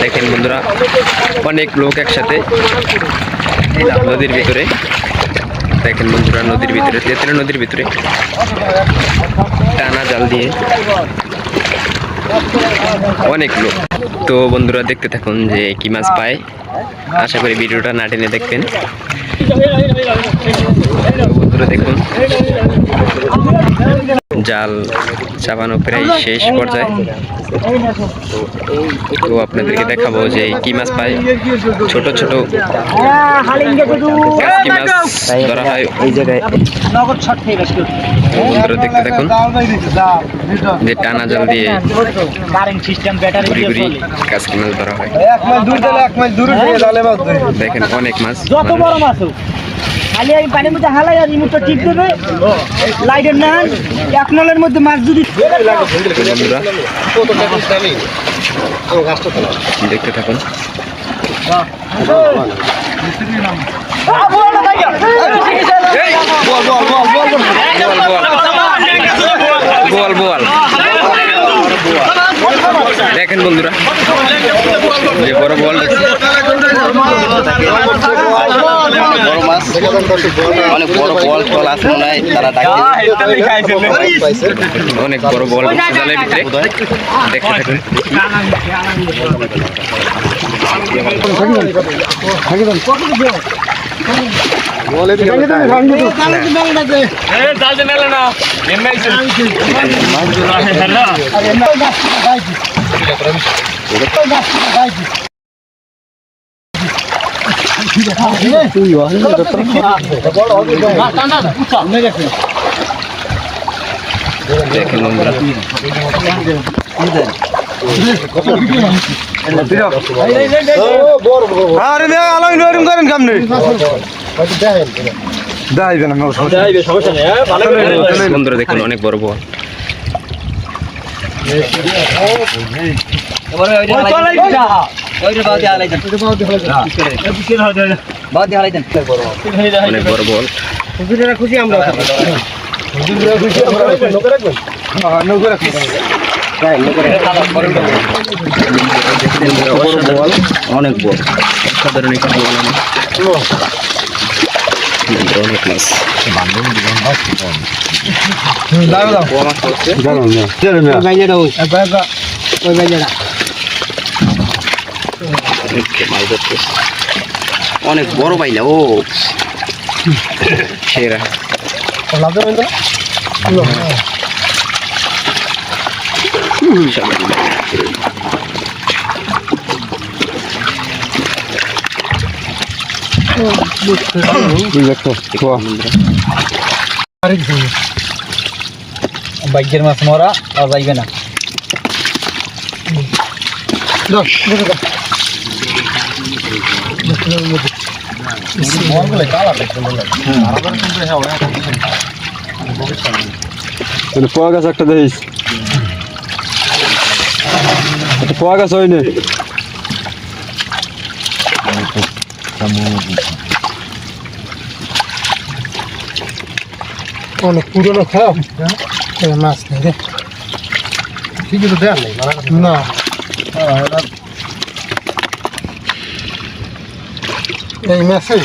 দেখেন বন্ধুরা, অনেক লোক একসাথে নদীর ভিতরে। দেখেন বন্ধুরা, নদীর ভিতরে, তেঁতুলিয়া নদীর ভিতরে টানা জাল দিয়ে অনেক লোক। তো বন্ধুরা দেখতে থাকুন যে কি মাছ পায়। আশা করি ভিডিওটা না টেনে দেখবেন। বন্ধুরা দেখুন, জাল চাপানো প্রায় শেষ পর্যায়ে। তো আপনাদেরকে দেখাবো যে কি মাছ পায়। ছোট ছোট কাসকি মাছ ধরা হয় ওই জায়গায়। বন্ধুরা দেখতে থাকুন যে টানা জাল দিয়ে ঘুরি ঘুরি কাসকি মাছ ধরা হয়। দেখেন অনেক মাছ। খালি এই পানির মধ্যে হালাই আর রিমোটটা টিপ দেবে, লাইটের নান এক নলের মধ্যে মাছ যদি দেখতে থাকুন। বোয়াল বোয়াল দেখেন বন্ধুরা, যে বড় বোয়াল অনেক বড় বল টল আছে মনে হয়, তারা অনেক বড় বল জালের ভিতরে। দেখতে থাকুন। দেখেন বন্ধুরা, বন্ধুরা দেখুন অনেক বড় বল। অনেক বড় বল। খুশি আমরা অনেক বড় সাধারণ একটি বল। অনেক মাছ। অনেক বড় পাইলা ও সেরা। বাইকের মাছ মরা আর যাইবে না। পোয়া গাছ একটা দেখিস, পোয়া গাছ হয়নি। অনেক পুরনো খারাপ মাছ নেই রে, ঠিকই তো দেখ না। এই মাছে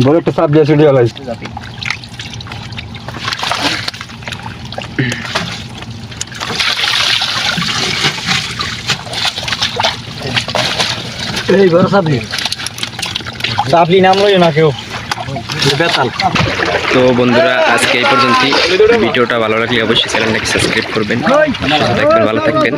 বড় একটা চাপ দিয়ে ছুটি গেল। এই বড় সাপলি সাপলি নাম লই না কেউ। তো বন্ধুরা আজকে এই পর্যন্তই। ভিডিওটা ভালো লাগলে অবশ্যই চ্যানেলটাকে সাবস্ক্রাইব করবেন। ভালো থাকবেন।